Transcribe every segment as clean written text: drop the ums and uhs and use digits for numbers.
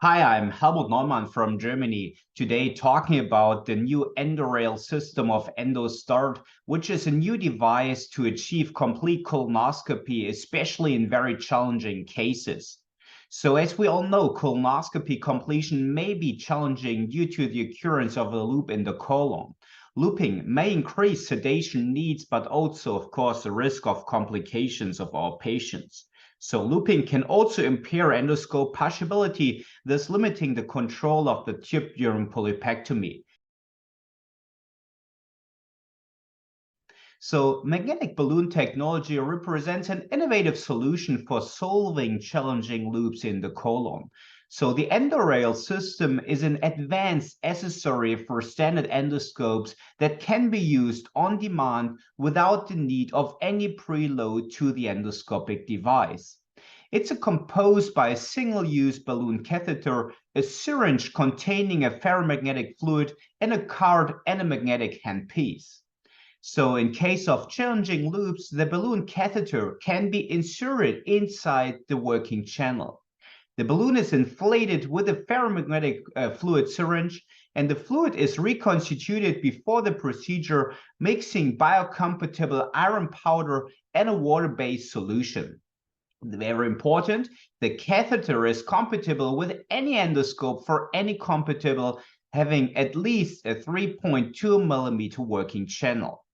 Hi, I'm Helmut Neumann from Germany. Today, talking about the new EndoRail system of EndoStart, which is a new device to achieve complete colonoscopy, especially in very challenging cases. So, as we all know, colonoscopy completion may be challenging due to the occurrence of a loop in the colon. Looping may increase sedation needs, but also, of course, the risk of complications of our patients. So looping can also impair endoscope passability, thus limiting the control of the tube during polypectomy. So magnetic balloon technology represents an innovative solution for solving challenging loops in the colon. So the EndoRail system is an advanced accessory for standard endoscopes that can be used on demand without the need of any preload to the endoscopic device. It's composed by a single-use balloon catheter, a syringe containing a ferromagnetic fluid, and a card and a magnetic handpiece. So in case of challenging loops, the balloon catheter can be inserted inside the working channel. The balloon is inflated with a ferromagnetic fluid syringe, and the fluid is reconstituted before the procedure, mixing biocompatible iron powder and a water-based solution. Very important, the catheter is compatible with any endoscope for any compatible having at least a 3.2 millimeter working channel.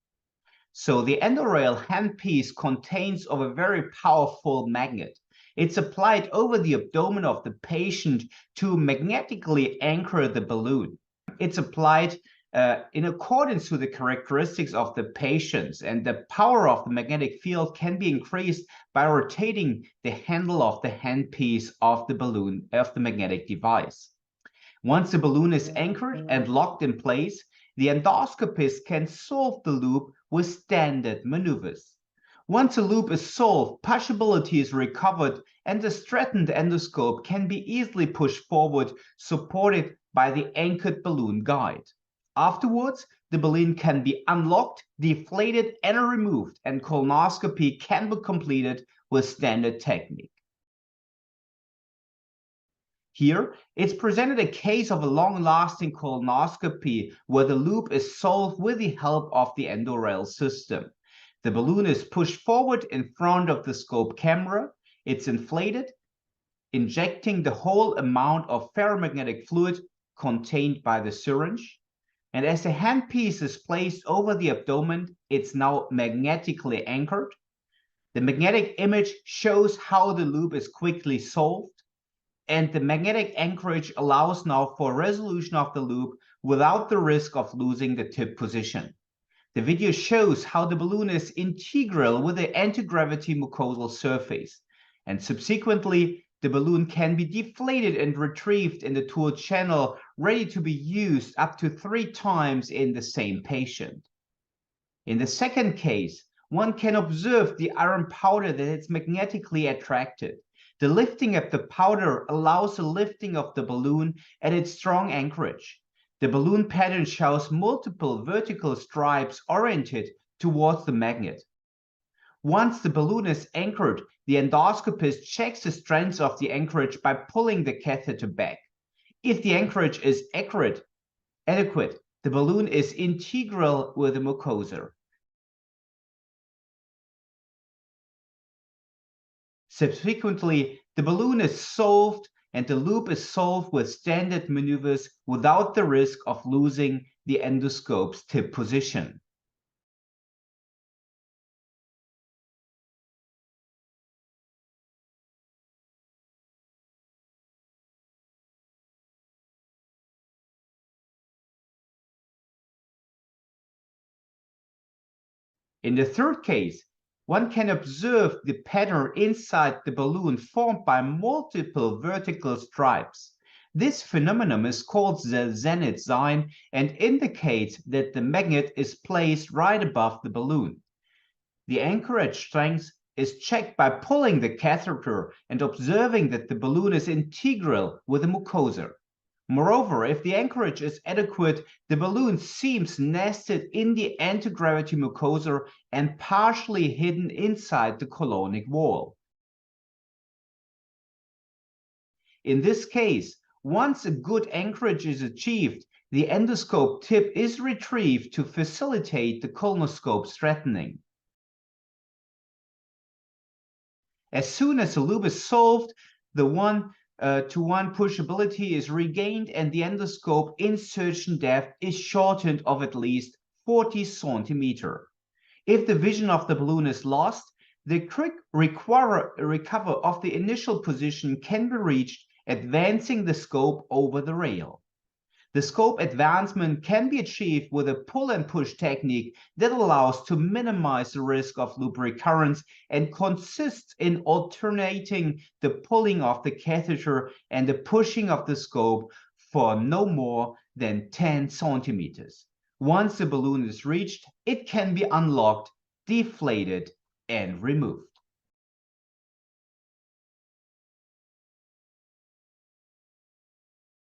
So the EndoRail handpiece contains of a very powerful magnet. It's applied over the abdomen of the patient to magnetically anchor the balloon. It's applied in accordance with the characteristics of the patients, and the power of the magnetic field can be increased by rotating the handle of the handpiece of the balloon of the magnetic device. Once the balloon is anchored and locked in place, the endoscopist can solve the loop with standard maneuvers. Once a loop is solved, passability is recovered, and the straightened endoscope can be easily pushed forward, supported by the anchored balloon guide. Afterwards, the balloon can be unlocked, deflated, and removed, and colonoscopy can be completed with standard technique. Here, it's presented a case of a long-lasting colonoscopy where the loop is solved with the help of the EndoRail system. The balloon is pushed forward in front of the scope camera. It's inflated, injecting the whole amount of ferromagnetic fluid contained by the syringe. And as the handpiece is placed over the abdomen, it's now magnetically anchored. The magnetic image shows how the loop is quickly solved. And the magnetic anchorage allows now for resolution of the loop without the risk of losing the tip position. The video shows how the balloon is integral with the anti-gravity mucosal surface, and subsequently the balloon can be deflated and retrieved in the tool channel, ready to be used up to 3 times in the same patient. In the second case, one can observe the iron powder that is magnetically attracted. The lifting of the powder allows the lifting of the balloon at its strong anchorage. The balloon pattern shows multiple vertical stripes oriented towards the magnet. Once the balloon is anchored, the endoscopist checks the strength of the anchorage by pulling the catheter back. If the anchorage is adequate, the balloon is integral with the mucosa. Subsequently, the balloon is solved and the loop is solved with standard maneuvers without the risk of losing the endoscope's tip position. In the third case, one can observe the pattern inside the balloon formed by multiple vertical stripes. This phenomenon is called the zenith sign and indicates that the magnet is placed right above the balloon. The anchorage strength is checked by pulling the catheter and observing that the balloon is integral with the mucosa. Moreover, if the anchorage is adequate, the balloon seems nested in the anti-gravity mucosa and partially hidden inside the colonic wall. In this case, Once a good anchorage is achieved, the endoscope tip is retrieved to facilitate the colonoscope straightening. As soon as the loop is solved, the one-to-one pushability is regained and the endoscope insertion depth is shortened of at least 40 centimeters. If the vision of the balloon is lost, the quick recover of the initial position can be reached advancing the scope over the rail. The scope advancement can be achieved with a pull and push technique that allows to minimize the risk of loop recurrence and consists in alternating the pulling of the catheter and the pushing of the scope for no more than 10 centimeters. Once the balloon is reached, it can be unlocked, deflated, and removed.